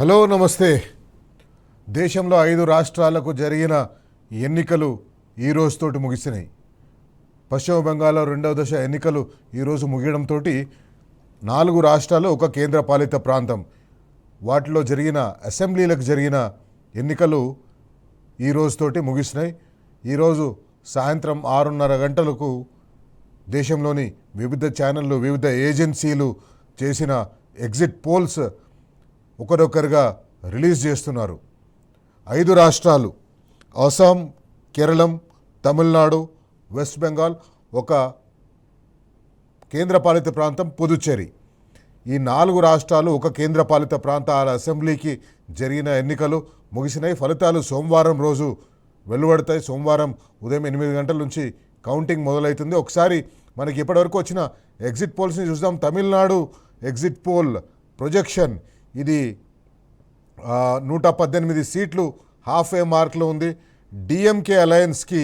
Hello నమస్తే. దేశంలో 5 రాష్ట్రాలకు జరిగిన ఎన్నికలు ఈ రోజుతోటి ముగిసినాయి. పశ్చిమ బెంగాల్లో రెండవ దశ ఎన్నికలు ఈరోజు ముగియడంతో 4 రాష్ట్రాలు ఒక కేంద్రపాలిత ప్రాంతం వాటిలో జరిగిన అసెంబ్లీలకు జరిగిన ఎన్నికలు ఈ రోజుతోటి ముగిసినాయి. ఈరోజు సాయంత్రం 6:30 గంటలకు దేశంలోని వివిధ ఛానళ్ళు వివిధ ఏజెన్సీలు చేసిన ఎగ్జిట్ పోల్స్ ఒకరొకరుగా రిలీజ్ చేస్తున్నారు. 5 రాష్ట్రాలు అస్సాం, కేరళం, తమిళనాడు, వెస్ట్ బెంగాల్, ఒక కేంద్రపాలిత ప్రాంతం పుదుచ్చేరి. ఈ 4 రాష్ట్రాలు ఒక కేంద్రపాలిత ప్రాంతాల అసెంబ్లీకి జరిగిన ఎన్నికలు ముగిసినాయి. ఫలితాలు సోమవారం రోజు వెలువడతాయి. సోమవారం ఉదయం 8 గంటల నుంచి కౌంటింగ్ మొదలవుతుంది. ఒకసారి మనకి ఇప్పటివరకు వచ్చిన ఎగ్జిట్ పోల్స్ని చూద్దాం. తమిళనాడు ఎగ్జిట్ పోల్ ప్రొజెక్షన్ ఇది 118 సీట్లు హాఫ్ ఏ మార్క్లో ఉంది. డిఎంకే అలయన్స్కి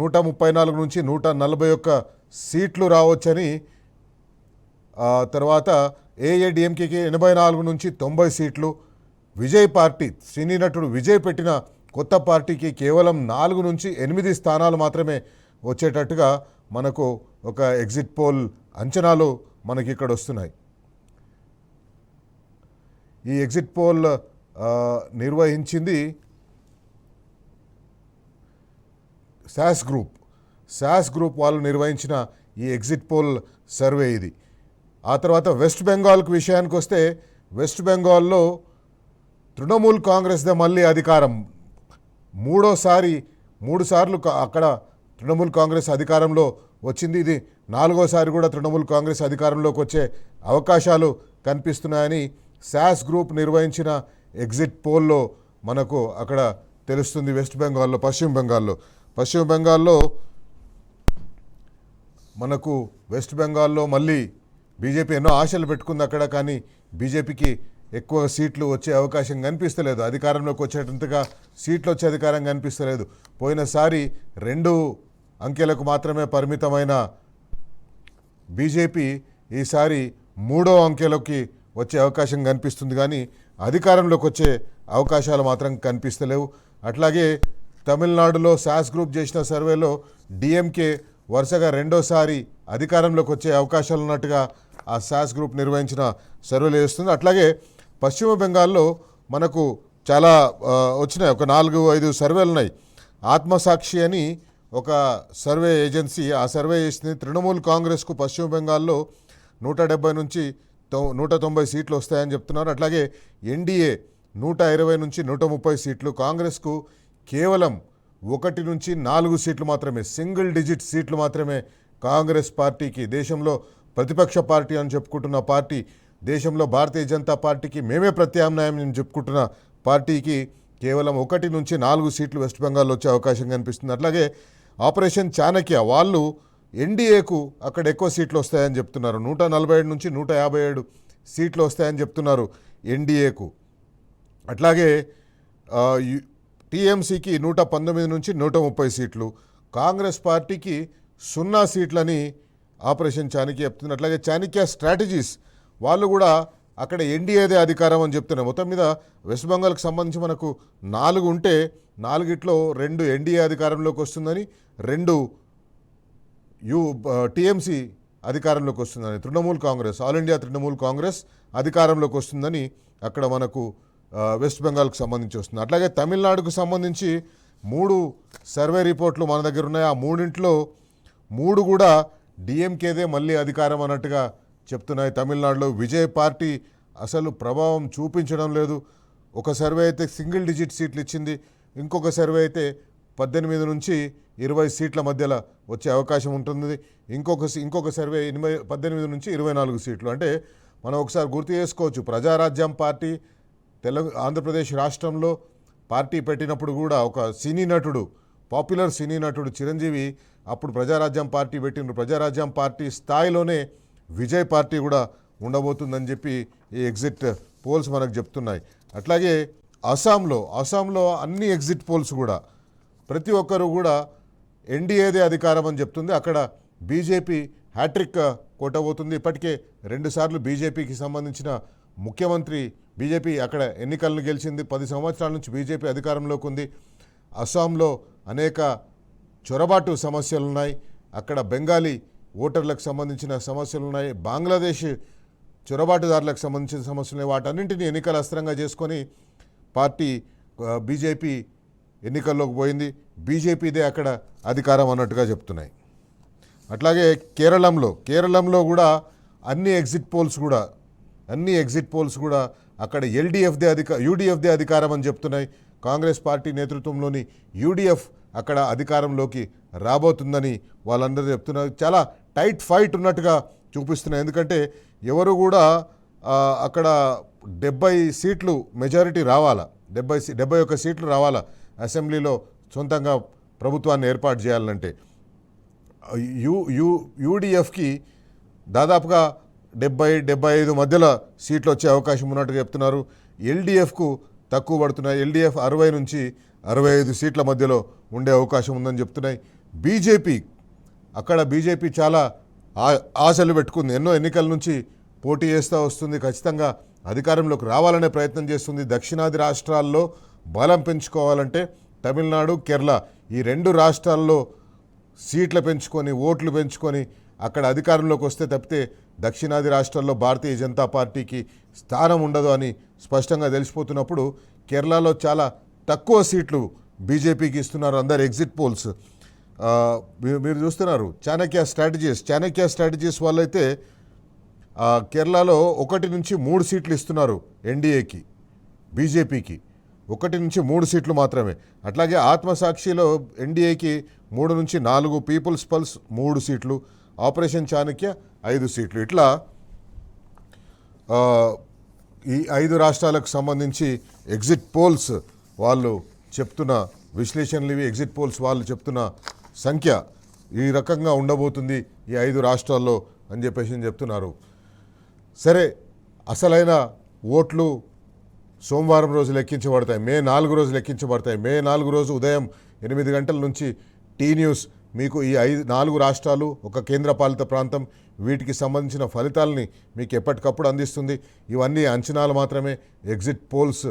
134 నుంచి 141 సీట్లు రావచ్చని, తర్వాత ఏఐఏడిఎంకేకి 84 నుంచి 90 సీట్లు. విజయ్ పార్టీ సినీ నటుడు విజయ్ పెట్టిన కొత్త పార్టీకి కేవలం 4 నుంచి 8 స్థానాలు మాత్రమే వచ్చేటట్టుగా మనకు ఒక ఎగ్జిట్ పోల్ అంచనాలు మనకి ఇక్కడ వస్తున్నాయి. ఈ ఎగ్జిట్ పోల్ నిర్వహించింది శాస్ గ్రూప్ వాళ్ళు నిర్వహించిన ఈ ఎగ్జిట్ పోల్ సర్వే ఇది. ఆ తర్వాత వెస్ట్ బెంగాల్కి విషయానికి వస్తే, వెస్ట్ బెంగాల్లో తృణమూల్ కాంగ్రెస్దే మళ్ళీ అధికారం. 3 సార్లు అక్కడ తృణమూల్ కాంగ్రెస్ అధికారంలో వచ్చింది. ఇది 4వసారి కూడా తృణమూల్ కాంగ్రెస్ అధికారంలోకి వచ్చే అవకాశాలు కనిపిస్తున్నాయని శాస్ గ్రూప్ నిర్వహించిన ఎగ్జిట్ పోల్లో మనకు అక్కడ తెలుస్తుంది. పశ్చిమ బెంగాల్లో మనకు వెస్ట్ బెంగాల్లో మళ్ళీ బీజేపీ ఎన్నో ఆశలు పెట్టుకుంది అక్కడ. కానీ బీజేపీకి ఎక్కువ సీట్లు వచ్చే అవకాశం కనిపిస్తలేదు. అధికారంలోకి వచ్చేటంతగా సీట్లు వచ్చే అధికారం కనిపిస్తలేదు. పోయినసారి 2 అంకెలకు మాత్రమే పరిమితమైన బీజేపీ ఈసారి 3వ అంకెలోకి వచ్చే అవకాశం కనిపిస్తుంది. కానీ అధికారంలోకి వచ్చే అవకాశాలు మాత్రం కనిపిస్తలేవు. అట్లాగే తమిళనాడులో శాస్ గ్రూప్ చేసిన సర్వేలో డిఎంకే వరుసగా 2వసారి అధికారంలోకి వచ్చే అవకాశాలు ఉన్నట్టుగా ఆ శాస్ గ్రూప్ నిర్వహించిన సర్వేలు చేస్తుంది. అట్లాగే పశ్చిమ బెంగాల్లో మనకు చాలా వచ్చినాయి, ఒక 4-5 సర్వేలు ఉన్నాయి. ఆత్మసాక్షి అని ఒక సర్వే ఏజెన్సీ ఆ సర్వే చేసింది. తృణమూల్ కాంగ్రెస్కు పశ్చిమ బెంగాల్లో 170 నుంచి 190 సీట్లు వస్తాయని చెప్తున్నారు. అట్లాగే ఎన్డీఏ 120 నుంచి 130 సీట్లు, కాంగ్రెస్కు కేవలం 1 నుంచి 4 సీట్లు మాత్రమే, సింగిల్ డిజిట్ సీట్లు మాత్రమే కాంగ్రెస్ పార్టీకి. దేశంలో ప్రతిపక్ష పార్టీ అని చెప్పుకుంటున్న పార్టీ, దేశంలో భారతీయ జనతా పార్టీకి మేమే ప్రత్యామ్నాయం అని చెప్పుకుంటున్న పార్టీకి కేవలం 1 నుంచి 4 సీట్లు వెస్ట్ బెంగాల్లో వచ్చే అవకాశం కనిపిస్తుంది. అట్లాగే ఆపరేషన్ చాణక్య వాళ్ళు ఎన్డీఏకు అక్కడ ఎక్కువ సీట్లు వస్తాయని చెప్తున్నారు. 147 నుంచి 157 సీట్లు వస్తాయని చెప్తున్నారు ఎన్డీఏకు. అట్లాగే టీఎంసీకి 119 నుంచి 130 సీట్లు, కాంగ్రెస్ పార్టీకి 0 సీట్లని ఆపరేషన్ చాణక్య చెప్తున్నారు. అట్లాగే చాణక్య స్ట్రాటజీస్ వాళ్ళు కూడా అక్కడ ఎన్డీఏదే అధికారం అని చెప్తున్నారు. మొత్తం మీద వెస్ట్ బెంగాల్కి సంబంధించి మనకు 4 ఉంటే 4ట్లో 2 ఎన్డీఏ అధికారంలోకి వస్తుందని, 2 టీఎంసీ అధికారంలోకి వస్తుందని, తృణమూల్ కాంగ్రెస్ ఆల్ ఇండియా తృణమూల్ కాంగ్రెస్ అధికారంలోకి వస్తుందని అక్కడ మనకు వెస్ట్ బెంగాల్కి సంబంధించి వస్తుంది. అట్లాగే తమిళనాడుకు సంబంధించి 3 సర్వే రిపోర్ట్లు మన దగ్గర ఉన్నాయి. ఆ 3ంట్లో 3 కూడా డిఎంకేదే మళ్ళీ అధికారం అన్నట్టుగా చెప్తున్నాయి. తమిళనాడులో విజయ్ పార్టీ అసలు ప్రభావం చూపించడం లేదు. ఒక సర్వే అయితే సింగిల్ డిజిట్ సీట్లు ఇచ్చింది, ఇంకొక సర్వే అయితే 18 నుంచి 20 సీట్ల మధ్యలో వచ్చే అవకాశం ఉంటుంది. ఇంకొక సర్వే 18 నుంచి 24 సీట్లు. అంటే మనం ఒకసారి గుర్తు చేసుకోవచ్చు, ప్రజారాజ్యం పార్టీ ఆంధ్రప్రదేశ్ రాష్ట్రంలో పార్టీ పెట్టినప్పుడు కూడా ఒక సినీ నటుడు, పాపులర్ సినీ నటుడు చిరంజీవి అప్పుడు ప్రజారాజ్యం పార్టీ పెట్టిన ప్రజారాజ్యం పార్టీ స్థాయిలోనే విజయ్ పార్టీ కూడా ఉండబోతుందని చెప్పి ఈ ఎగ్జిట్ పోల్స్ మనకు చెప్తున్నాయి. అట్లాగే అస్సాంలో అన్ని ఎగ్జిట్ పోల్స్ కూడా ప్రతి ఒక్కరు కూడా ఎన్డీఏదే అధికారం అని చెప్తుంది. అక్కడ బీజేపీ హ్యాట్రిక్ కొట్టబోతుంది. ఇప్పటికే 2 సార్లు బీజేపీకి సంబంధించిన ముఖ్యమంత్రి బీజేపీ అక్కడ ఎన్నికలను గెలిచింది. 10 సంవత్సరాల నుంచి బీజేపీ అధికారంలోకి ఉంది. అస్సాంలో అనేక చొరబాటు సమస్యలున్నాయి. అక్కడ బెంగాలీ ఓటర్లకు సంబంధించిన సమస్యలున్నాయి. బంగ్లాదేశ్ చొరబాటుదారులకు సంబంధించిన సమస్యలు, వాటన్నింటినీ ఎన్నికల అస్త్రంగా చేసుకొని పార్టీ బీజేపీ ఎన్నికల్లోకి పోయింది. బీజేపీదే అక్కడ అధికారం అన్నట్టుగా చెప్తున్నాయి. అట్లాగే కేరళంలో కూడా అన్ని ఎగ్జిట్ పోల్స్ కూడా అక్కడ యూడీఎఫ్దే అధికారం అని చెప్తున్నాయి. కాంగ్రెస్ పార్టీ నేతృత్వంలోని యూడీఎఫ్ అక్కడ అధికారంలోకి రాబోతుందని వాళ్ళందరూ చెప్తున్నారు. చాలా టైట్ ఫైట్ ఉన్నట్టుగా చూపిస్తున్నాయి. ఎందుకంటే ఎవరు కూడా అక్కడ 70 సీట్లు మెజారిటీ రావాలా, 71 సీట్లు రావాలా అసెంబ్లీలో సొంతంగా ప్రభుత్వాన్ని ఏర్పాటు చేయాలంటే. యూడీఎఫ్కి దాదాపుగా 70-75 మధ్యలో సీట్లు వచ్చే అవకాశం ఉన్నట్టుగా చెప్తున్నారు. ఎల్డీఎఫ్కు తక్కువ పడుతున్నాయి. ఎల్డీఎఫ్ 60 నుంచి 65 సీట్ల మధ్యలో ఉండే అవకాశం ఉందని చెప్తున్నాయి. బీజేపీ చాలా ఆశలు పెట్టుకుంది. ఎన్నో ఎన్నికల నుంచి పోటీ చేస్తూ వస్తుంది. ఖచ్చితంగా అధికారంలోకి రావాలనే ప్రయత్నం చేస్తుంది. దక్షిణాది రాష్ట్రాల్లో బలం పెంచుకోవాలంటే తమిళనాడు, కేరళ ఈ 2 రాష్ట్రాల్లో సీట్లు పెంచుకొని, ఓట్లు పెంచుకొని అక్కడ అధికారంలోకి వస్తే తప్పితే దక్షిణాది రాష్ట్రాల్లో భారతీయ జనతా పార్టీకి స్థానం ఉండదు అని స్పష్టంగా తెలిసిపోతున్నప్పుడు కేరళలో చాలా తక్కువ సీట్లు బీజేపీకి ఇస్తున్నారు అందరు ఎగ్జిట్ పోల్స్. మీరు చూస్తున్నారు చాణక్య స్ట్రాటజీస్ వాళ్ళైతే కేరళలో 1 నుంచి 3 సీట్లు ఇస్తున్నారు ఎన్డీఏకి, బీజేపీకి 1 నుంచి 3 సీట్లు మాత్రమే. అట్లాగే ఆత్మసాక్షిలో ఎన్డీఏకి 3 నుంచి 4, పీపుల్స్ పల్స్ 3 సీట్లు, ఆపరేషన్ చాణక్య 5 సీట్లు. ఇట్లా ఈ 5 రాష్ట్రాలకు సంబంధించి ఎగ్జిట్ పోల్స్ వాళ్ళు చెప్తున్న విశ్లేషణలు ఇవి. ఎగ్జిట్ పోల్స్ వాళ్ళు చెప్తున్న సంఖ్య ఈ రకంగా ఉండబోతుంది ఈ 5 రాష్ట్రాల్లో అని చెప్పేసి చెప్తున్నారు. సరే, అసలైన ఓట్లు సోమవారం రోజు లెక్కించబడతాయి. మే 4 రోజు లెక్కించబడతాయి. మే 4 రోజు ఉదయం 8 గంటల నుంచి టీ న్యూస్ మీకు ఈ 4 రాష్ట్రాలు, ఒక కేంద్రపాలిత ప్రాంతం, వీటికి సంబంధించిన ఫలితాలని మీకు ఎప్పటికప్పుడు అందిస్తుంది. ఇవన్నీ అంచనాలు మాత్రమే. ఎగ్జిట్ పోల్స్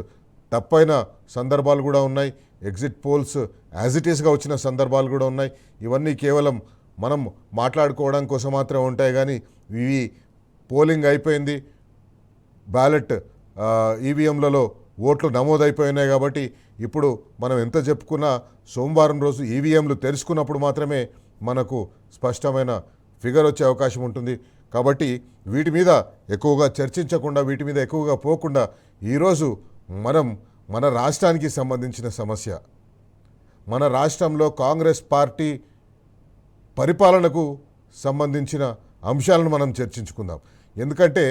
తప్పైన సందర్భాలు కూడా ఉన్నాయి. ఎగ్జిట్ పోల్స్ యాజ్ ఇట్ ఈస్గా వచ్చిన సందర్భాలు కూడా ఉన్నాయి. ఇవన్నీ కేవలం మనం మాట్లాడుకోవడం కోసం మాత్రమే ఉంటాయి. కానీ ఇవి పోలింగ్ అయిపోయింది, బ్యాలెట్ ఈవీఎంలలో ఓట్లు నమోదైపోయినాయి. కాబట్టి ఇప్పుడు మనం ఎంత చెప్పుకున్నా సోమవారం రోజు ఈవీఎంలు తెరుచుకున్నప్పుడు మాత్రమే మనకు స్పష్టమైన ఫిగర్ వచ్చే అవకాశం ఉంటుంది. కాబట్టి వీటి మీద ఎక్కువగా చర్చించకుండా, వీటి మీద ఎక్కువగా పోకుండా ఈరోజు మనం మన రాష్ట్రానికి సంబంధించిన సమస్య, మన రాష్ట్రంలో కాంగ్రెస్ పార్టీ పరిపాలనకు సంబంధించిన అంశాలను మనం చర్చించుకుందాం. ఎందుకంటే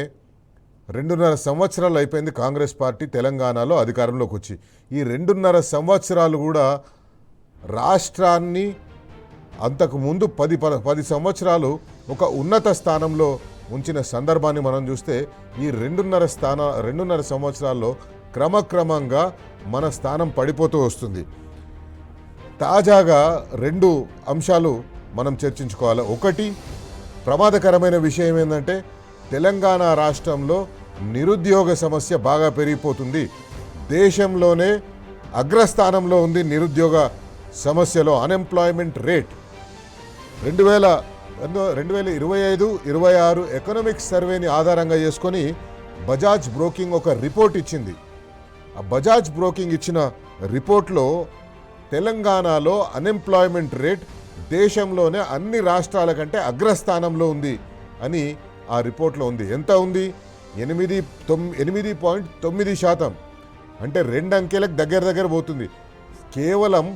2.5 సంవత్సరాలు అయిపోయింది కాంగ్రెస్ పార్టీ తెలంగాణలో అధికారంలోకి వచ్చి. ఈ 2.5 సంవత్సరాలు కూడా రాష్ట్రాన్ని అంతకుముందు 10 సంవత్సరాలు ఒక ఉన్నత స్థానంలో ఉంచిన సందర్భాన్ని మనం చూస్తే ఈ 2.5 సంవత్సరాల్లో క్రమక్రమంగా మన స్థానం పడిపోతూ వస్తుంది. తాజాగా 2 అంశాలు మనం చర్చించుకోవాలి. ఒకటి, ప్రమాదకరమైన విషయం ఏంటంటే తెలంగాణ రాష్ట్రంలో నిరుద్యోగ సమస్య బాగా పెరిగిపోతుంది. దేశంలోనే అగ్రస్థానంలో ఉంది నిరుద్యోగ సమస్యలో. అన్ఎంప్లాయ్మెంట్ రేట్ 2025-26 ఎకనామిక్ సర్వేని ఆధారంగా చేసుకొని బజాజ్ బ్రోకింగ్ ఒక రిపోర్ట్ ఇచ్చింది. ఆ బజాజ్ బ్రోకింగ్ ఇచ్చిన రిపోర్ట్లో తెలంగాణలో అన్ఎంప్లాయ్మెంట్ రేట్ దేశంలోనే అన్ని రాష్ట్రాల కంటే అగ్రస్థానంలో ఉంది అని ఆ రిపోర్ట్లో ఉంది. ఎంత ఉంది? 8.9%. అంటే 2 అంకెలకు దగ్గర పోతుంది. కేవలం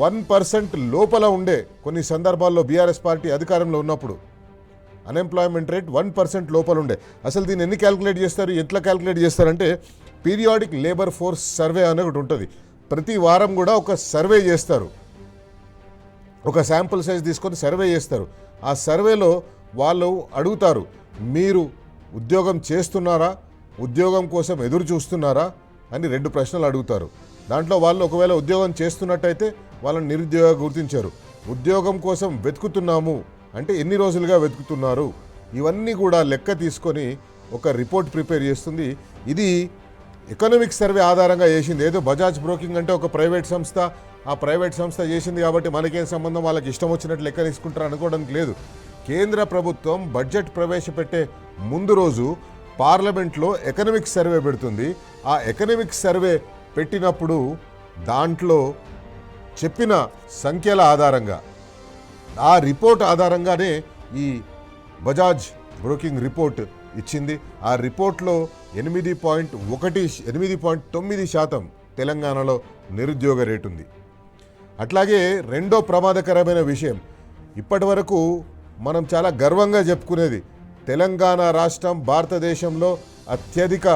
1% లోపల ఉండే కొన్ని సందర్భాల్లో బీఆర్ఎస్ పార్టీ అధికారంలో ఉన్నప్పుడు అన్ఎంప్లాయ్మెంట్ రేట్ 1% లోపల ఉండే. అసలు దీన్ని ఎన్ని క్యాల్కులేట్ చేస్తారు, ఎట్లా క్యాల్కులేట్ చేస్తారంటే పీరియాడిక్ లేబర్ ఫోర్స్ సర్వే అనేది ఒకటి ఉంటుంది. ప్రతి వారం కూడా ఒక సర్వే చేస్తారు, ఒక శాంపుల్ సైజ్ తీసుకొని సర్వే చేస్తారు. ఆ సర్వేలో వాళ్ళు అడుగుతారు, మీరు ఉద్యోగం చేస్తున్నారా, ఉద్యోగం కోసం ఎదురు చూస్తున్నారా అని 2 ప్రశ్నలు అడుగుతారు. దాంట్లో వాళ్ళు ఒకవేళ ఉద్యోగం చేస్తున్నట్టయితే వాళ్ళని నిరుద్యోగ గుర్తించారు. ఉద్యోగం కోసం వెతుకుతున్నాము అంటే ఎన్ని రోజులుగా వెతుకుతున్నారు, ఇవన్నీ కూడా లెక్క తీసుకొని ఒక రిపోర్ట్ ప్రిపేర్ చేస్తుంది. ఇది ఎకనామిక్ సర్వే ఆధారంగా చేసింది. ఏదో బజాజ్ బ్రోకింగ్ అంటే ఒక ప్రైవేట్ సంస్థ, ఆ ప్రైవేట్ సంస్థ చేసింది కాబట్టి మనకేం సంబంధం, వాళ్ళకి ఇష్టం వచ్చినట్లు లెక్క తీసుకుంటారు అనుకోవడానికి లేదు. కేంద్ర ప్రభుత్వం బడ్జెట్ ప్రవేశపెట్టే ముందు రోజు పార్లమెంట్లో ఎకనామిక్ సర్వే పెడుతుంది. ఆ ఎకనామిక్ సర్వే పెట్టినప్పుడు దాంట్లో చెప్పిన సంఖ్యల ఆధారంగా, ఆ రిపోర్ట్ ఆధారంగానే ఈ బజాజ్ బ్రోకింగ్ రిపోర్ట్ ఇచ్చింది. ఆ రిపోర్ట్లో 8.9% తెలంగాణలో నిరుద్యోగ రేటు ఉంది. అట్లాగే రెండో ప్రమాదకరమైన విషయం, ఇప్పటి వరకు మనం చాలా గర్వంగా చెప్పుకునేది, తెలంగాణ రాష్ట్రం భారతదేశంలో అత్యధిక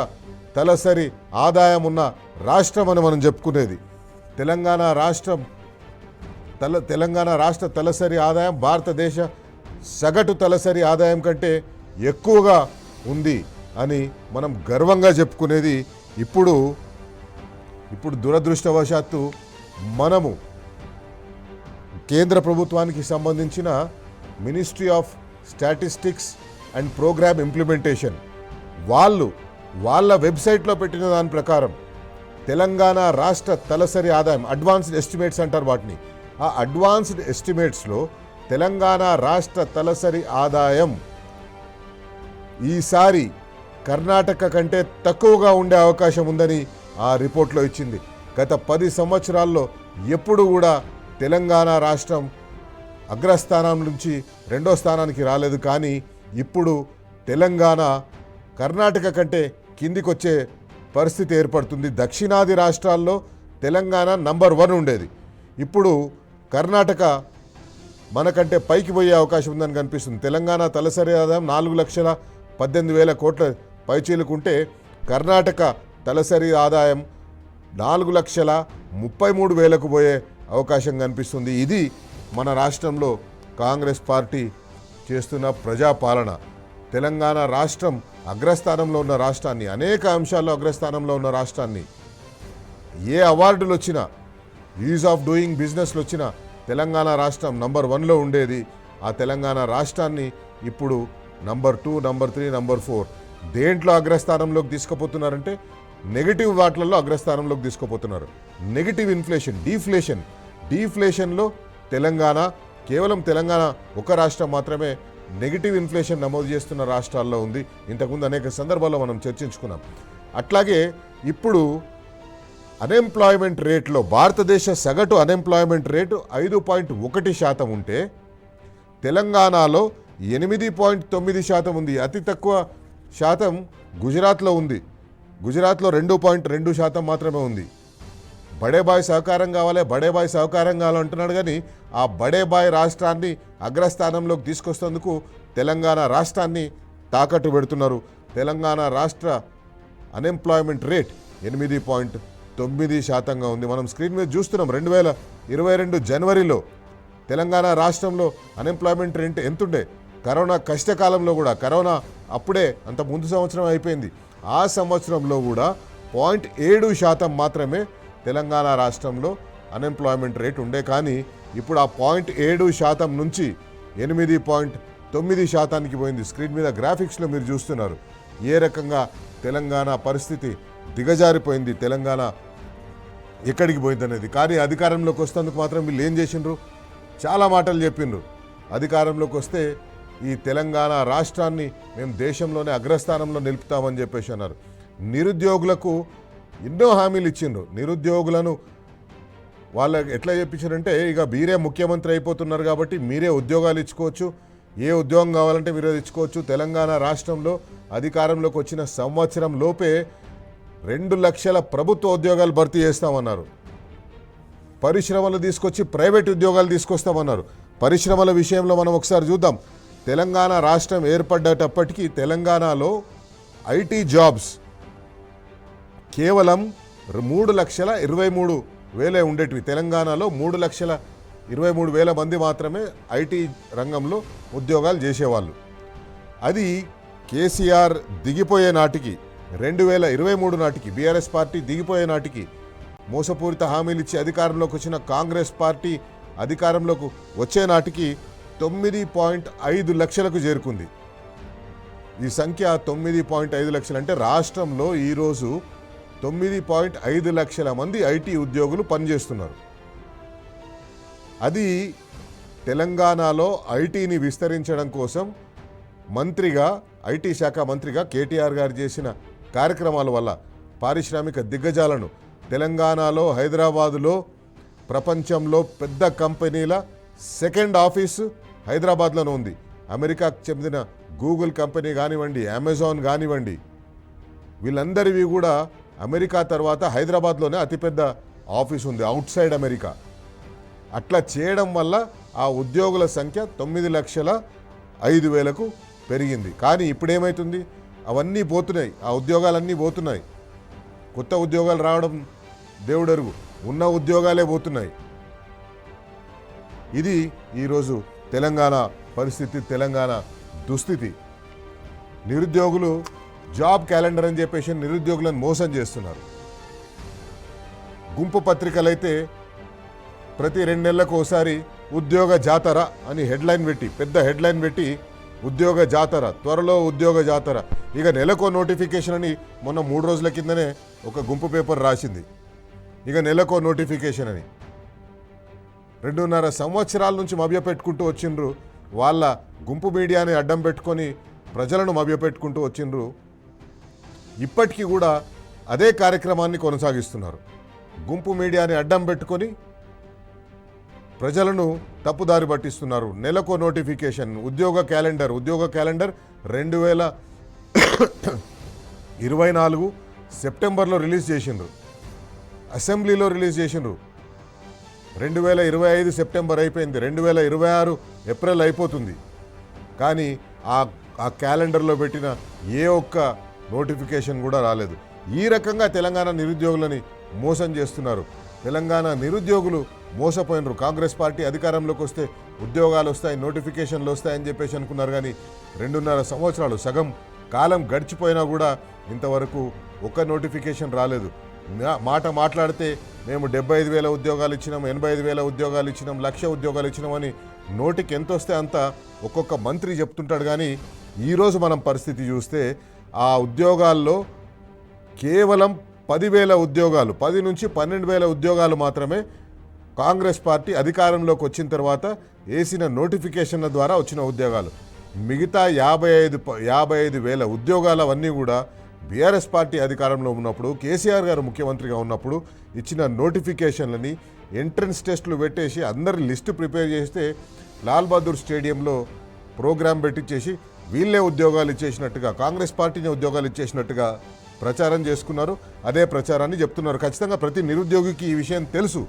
తలసరి ఆదాయం ఉన్న రాష్ట్రం అని మనం చెప్పుకునేది. తెలంగాణ రాష్ట్ర తలసరి ఆదాయం భారతదేశ సగటు తలసరి ఆదాయం కంటే ఎక్కువగా ఉంది అని మనం గర్వంగా చెప్పుకునేది. ఇప్పుడు దురదృష్టవశాత్తు మనము కేంద్ర ప్రభుత్వానికి సంబంధించిన ministry of statistics and programme implementation వాళ్ళ వెబ్సైట్లో పెట్టిన దాని ప్రకారం తెలంగాణ రాష్ట్ర తలసరి ఆదాయం, అడ్వాన్స్డ్ ఎస్టిమేట్స్ అంటారు వాటిని, ఆ అడ్వాన్స్డ్ ఎస్టిమేట్స్లో తెలంగాణ రాష్ట్ర తలసరి ఆదాయం ఈసారి కర్ణాటక కంటే తక్కువగా ఉండే అవకాశం ఉందని ఆ రిపోర్ట్లో ఇచ్చింది. గత 10 సంవత్సరాల్లో ఎప్పుడు కూడా తెలంగాణ రాష్ట్రం అగ్రస్థానం నుంచి 2వ స్థానానికి రాలేదు. కానీ ఇప్పుడు తెలంగాణ కర్ణాటక కంటే కిందికి వచ్చే పరిస్థితి ఏర్పడుతుంది. దక్షిణాది రాష్ట్రాల్లో తెలంగాణ నంబర్ 1 ఉండేది. ఇప్పుడు కర్ణాటక మనకంటే పైకి పోయే అవకాశం ఉందని కనిపిస్తుంది. తెలంగాణ తలసరి ఆదాయం 4,18,000 కోట్ల పైచీలుకుంటే కర్ణాటక తలసరి ఆదాయం 4,33,000కు పోయే అవకాశం కనిపిస్తుంది. ఇది మన రాష్ట్రంలో కాంగ్రెస్ పార్టీ చేస్తున్న ప్రజాపాలన. తెలంగాణ రాష్ట్రం అగ్రస్థానంలో ఉన్న రాష్ట్రాన్ని, అనేక అంశాల్లో అగ్రస్థానంలో ఉన్న రాష్ట్రాన్ని, ఏ అవార్డులు వచ్చినా, ఈజ్ ఆఫ్ డూయింగ్ బిజినెస్లు వచ్చినా తెలంగాణ రాష్ట్రం నంబర్ 1లో ఉండేది. ఆ తెలంగాణ రాష్ట్రాన్ని ఇప్పుడు నంబర్ 2, నంబర్ 3, నంబర్ 4 దేంట్లో అగ్రస్థానంలోకి తీసుకుపోతున్నారంటే నెగిటివ్ వాటిలలో అగ్రస్థానంలోకి తీసుకుపోతున్నారు. నెగిటివ్ ఇన్ఫ్లేషన్, డీఫ్లేషన్లో కేవలం తెలంగాణ ఒక రాష్ట్రం మాత్రమే నెగిటివ్ ఇన్ఫ్లేషన్ నమోదు చేస్తున్న రాష్ట్రాల్లో ఉంది. ఇంతకుముందు అనేక సందర్భాల్లో మనం చర్చించుకున్నాం. అట్లాగే ఇప్పుడు అన్ఎంప్లాయ్మెంట్ రేట్లో భారతదేశ సగటు అన్ఎంప్లాయ్మెంట్ రేటు 5.1% ఉంటే తెలంగాణలో 8.9% ఉంది. అతి తక్కువ శాతం గుజరాత్లో ఉంది. గుజరాత్లో 2.2% మాత్రమే ఉంది. బడేబాయ్ సహకారం కావాలంటున్నాడు. కానీ ఆ బడేబాయ్ రాష్ట్రాన్ని అగ్రస్థానంలోకి తీసుకొస్తేందుకు తెలంగాణ రాష్ట్రాన్ని తాకట్టు పెడుతున్నారు. తెలంగాణ రాష్ట్ర అన్ఎంప్లాయ్మెంట్ రేట్ 8.9% ఉంది. మనం స్క్రీన్ మీద చూస్తున్నాం. 2022 జనవరిలో తెలంగాణ రాష్ట్రంలో అన్ఎంప్లాయ్మెంట్ రేట్ ఎంతుండే? కరోనా కష్టకాలంలో కూడా, కరోనా అప్పుడే అంత ముందు సంవత్సరం అయిపోయింది, ఆ సంవత్సరంలో కూడా 0.7% మాత్రమే తెలంగాణ రాష్ట్రంలో అన్ఎంప్లాయ్మెంట్ రేట్ ఉండే. కానీ ఇప్పుడు ఆ 0.7% నుంచి 8.9%కి పోయింది. స్క్రీన్ మీద గ్రాఫిక్స్లో మీరు చూస్తున్నారు ఏ రకంగా తెలంగాణ పరిస్థితి దిగజారిపోయింది, తెలంగాణ ఎక్కడికి పోయిందనేది. కానీ అధికారంలోకి వస్తేందుకు మాత్రం వీళ్ళు ఏం చేసిండ్రు? చాలా మాటలు చెప్పిండ్రు. అధికారంలోకి వస్తే ఈ తెలంగాణ రాష్ట్రాన్ని మేము దేశంలోనే అగ్రస్థానంలో నిలుపుతామని చెప్పేసి అన్నారు. నిరుద్యోగులకు ఎన్నో హామీలు ఇచ్చిండ్రు. నిరుద్యోగులను వాళ్ళకి ఎట్లా చెప్పించారంటే, ఇక మీరే ముఖ్యమంత్రి అయిపోతున్నారు కాబట్టి మీరే ఉద్యోగాలు ఇచ్చుకోవచ్చు, ఏ ఉద్యోగం కావాలంటే మీరే ఇచ్చుకోవచ్చు. తెలంగాణ రాష్ట్రంలో అధికారంలోకి వచ్చిన సంవత్సరం లోపే 2 లక్షల ప్రభుత్వ ఉద్యోగాలు భర్తీ చేస్తామన్నారు. పరిశ్రమలు తీసుకొచ్చి ప్రైవేట్ ఉద్యోగాలు తీసుకొస్తామన్నారు. పరిశ్రమల విషయంలో మనం ఒకసారి చూద్దాం. తెలంగాణ రాష్ట్రం ఏర్పడ్డటప్పటికీ తెలంగాణలో ఐటీ జాబ్స్ కేవలం 3,23,000 ఉండేటివి. తెలంగాణలో 3,23,000 మంది మాత్రమే ఐటీ రంగంలో ఉద్యోగాలు చేసేవాళ్ళు. అది కేసీఆర్ దిగిపోయే నాటికి 2023 నాటికి, బీఆర్ఎస్ పార్టీ దిగిపోయే నాటికి మోసపూరిత హామీలు ఇచ్చి అధికారంలోకి వచ్చిన కాంగ్రెస్ పార్టీ అధికారంలోకి వచ్చే నాటికి 9.5 లక్షలకు చేరుకుంది. ఈ సంఖ్య 9.5 లక్షలు అంటే రాష్ట్రంలో ఈరోజు 9.5 లక్షల మంది ఐటీ ఉద్యోగులు పనిచేస్తున్నారు. అది తెలంగాణలో ఐటీని విస్తరించడం కోసం మంత్రిగా, ఐటీ శాఖ మంత్రిగా కేటీఆర్ గారు చేసిన కార్యక్రమాల వల్ల పారిశ్రామిక దిగ్గజాలను తెలంగాణలో, హైదరాబాదులో ప్రపంచంలో పెద్ద కంపెనీల సెకండ్ ఆఫీసు హైదరాబాద్లోనే ఉంది. అమెరికాకు చెందిన గూగుల్ కంపెనీ కానివ్వండి, అమెజాన్ కానివ్వండి, వీళ్ళందరివి కూడా అమెరికా తర్వాత హైదరాబాద్లోనే అతిపెద్ద ఆఫీస్ ఉంది అవుట్ సైడ్ అమెరికా. అట్లా చేయడం వల్ల ఆ ఉద్యోగుల సంఖ్య 9,05,000కు పెరిగింది. కానీ ఇప్పుడేమవుతుంది? అవన్నీ పోతున్నాయి, ఆ ఉద్యోగాలన్నీ పోతున్నాయి. కొత్త ఉద్యోగాలు రావడం దేవుడెరుగు, ఉన్న ఉద్యోగాలే పోతున్నాయి. ఇది ఈరోజు తెలంగాణ పరిస్థితి, తెలంగాణ దుస్థితి. నిరుద్యోగులు జాబ్ క్యాలెండర్ అని చెప్పేసి నిరుద్యోగులను మోసం చేస్తున్నారు. గుంపు పత్రికలైతే ప్రతి 2 నెలలకు ఒకసారి ఉద్యోగ జాతర అని హెడ్లైన్ పెట్టి, పెద్ద హెడ్లైన్ పెట్టి, ఉద్యోగ జాతర, త్వరలో ఉద్యోగ జాతర, ఇక నెలకో నోటిఫికేషన్ అని మొన్న 3 రోజుల కిందనే ఒక గుంపు పేపర్ రాసింది. ఇక నెలకో నోటిఫికేషన్ అని 2.5 సంవత్సరాల నుంచి మభ్యపెట్టుకుంటూ వచ్చిండ్రు. వాళ్ళ గుంపు మీడియాని అడ్డం పెట్టుకొని ప్రజలను మభ్యపెట్టుకుంటూ వచ్చిండ్రు. ఇప్పటికీ కూడా అదే కార్యక్రమాన్ని కొనసాగిస్తున్నారు. గుంపు మీడియాని అడ్డం పెట్టుకొని ప్రజలను తప్పుదారి పట్టిస్తున్నారు. నెలకో నోటిఫికేషన్, ఉద్యోగ క్యాలెండర్ 2024 సెప్టెంబర్లో రిలీజ్ చేసిండ్రు, అసెంబ్లీలో రిలీజ్ చేసిండ్రు. 2025 సెప్టెంబర్ అయిపోయింది, 2026 ఏప్రిల్ అయిపోతుంది. కానీ ఆ క్యాలెండర్లో పెట్టిన ఏ ఒక్క నోటిఫికేషన్ కూడా రాలేదు. ఈ రకంగా తెలంగాణ నిరుద్యోగులని మోసం చేస్తున్నారు. తెలంగాణ నిరుద్యోగులు మోసపోయినరు. కాంగ్రెస్ పార్టీ అధికారంలోకి వస్తే ఉద్యోగాలు వస్తాయి, నోటిఫికేషన్లు వస్తాయని చెప్పేసి అనుకున్నారు. కానీ 2.5 సంవత్సరాలు, సగం కాలం గడిచిపోయినా కూడా ఇంతవరకు ఒక్క నోటిఫికేషన్ రాలేదు. మాట్లాడితే మేము 75,000 ఉద్యోగాలు ఇచ్చినాం, 85,000 ఉద్యోగాలు ఇచ్చినాం, 1,00,000 ఉద్యోగాలు ఇచ్చినామని నోటికి ఎంత వస్తే అంత ఒక్కొక్క మంత్రి చెప్తుంటాడు. కానీ ఈరోజు మనం పరిస్థితి చూస్తే ఆ ఉద్యోగాల్లో కేవలం 10,000 ఉద్యోగాలు, 10 నుంచి 12,000 ఉద్యోగాలు మాత్రమే కాంగ్రెస్ పార్టీ అధికారంలోకి వచ్చిన తర్వాత వేసిన నోటిఫికేషన్ల ద్వారా వచ్చిన ఉద్యోగాలు. మిగతా 55,000 ఉద్యోగాలు అవన్నీ కూడా బీఆర్ఎస్ పార్టీ అధికారంలో ఉన్నప్పుడు, కేసీఆర్ గారు ముఖ్యమంత్రిగా ఉన్నప్పుడు ఇచ్చిన నోటిఫికేషన్లని ఎంట్రన్స్ టెస్టులు పెట్టేసి అందరి లిస్టు ప్రిపేర్ చేస్తే లాల్ బహదూర్ స్టేడియంలో ప్రోగ్రాం పెట్టించేసి వీళ్ళే ఉద్యోగాలు ఇచ్చేసినట్టుగా, కాంగ్రెస్ పార్టీని ఉద్యోగాలు ఇచ్చేసినట్టుగా ప్రచారం చేసుకున్నారు. అదే ప్రచారాన్ని చెప్తున్నారు. ఖచ్చితంగా ప్రతి నిరుద్యోగికి ఈ విషయం తెలుసు.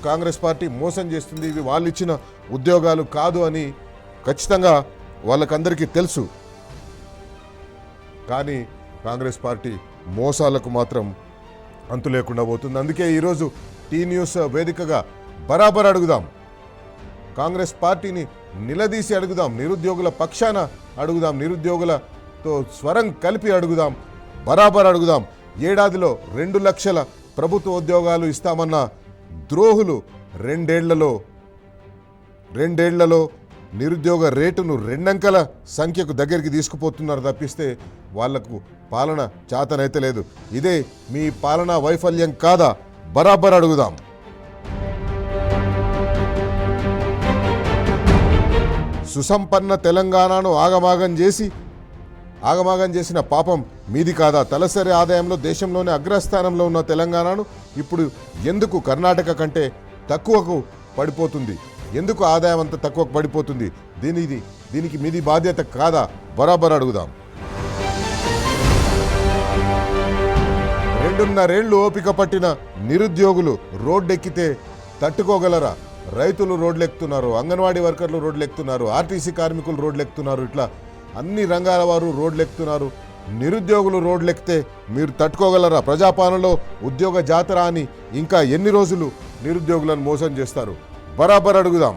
కాంగ్రెస్ పార్టీ మోసం చేస్తుంది, ఇవి వాళ్ళు ఇచ్చిన ఉద్యోగాలు కాదు అని ఖచ్చితంగా వాళ్ళకందరికీ తెలుసు. కానీ కాంగ్రెస్ పార్టీ మోసాలకు మాత్రం అంతు లేకుండా పోతుంది. అందుకే ఈరోజు టీ న్యూస్ వేదికగా బరాబర్ అడుగుదాం, కాంగ్రెస్ పార్టీని నిలదీసి అడుగుదాం, నిరుద్యోగుల పక్షాన అడుగుదాం, నిరుద్యోగులతో స్వరం కలిపి అడుగుదాం, బరాబర్ అడుగుదాం. ఏడాదిలో 2 లక్షల ప్రభుత్వ ఉద్యోగాలు ఇస్తామన్న ద్రోహులు రెండేళ్లలో నిరుద్యోగ రేటును 2 అంకెల సంఖ్యకు దగ్గరికి తీసుకుపోతున్నారు తప్పిస్తే వాళ్లకు పాలన చాతనైతే లేదు. ఇదే మీ పాలనా వైఫల్యం కాదా? బరాబర్ అడుగుదాం. సుసంపన్న తెలంగాణను ఆగమాగం చేసిన పాపం మీది కాదా? తలసరి ఆదాయంలో దేశంలోనే అగ్రస్థానంలో ఉన్న తెలంగాణను ఇప్పుడు ఎందుకు కర్ణాటక కంటే తక్కువకు పడిపోతుంది? ఎందుకు ఆదాయం అంత తక్కువకు పడిపోతుంది? దీనికి మీది బాధ్యత కాదా? బరాబర్ అడుగుదాం. 2.5 ఏళ్లు ఓపిక పట్టిన నిరుద్యోగులు రోడ్డెక్కితే తట్టుకోగలరా? రైతులు రోడ్లెక్కుతున్నారు, అంగన్వాడీ వర్కర్లు రోడ్లెక్కుతున్నారు, ఆర్టీసీ కార్మికులు రోడ్లెక్కుతున్నారు, ఇట్లా అన్ని రంగాల వారు రోడ్లెక్కుతున్నారు. నిరుద్యోగులు రోడ్లెక్కితే మీరు తట్టుకోగలరా? ప్రజాపాలనలో ఉద్యోగ జాతర అని ఇంకా ఎన్ని రోజులు నిరుద్యోగులను మోసం చేస్తారు? బరాబర్ అడుగుదాం.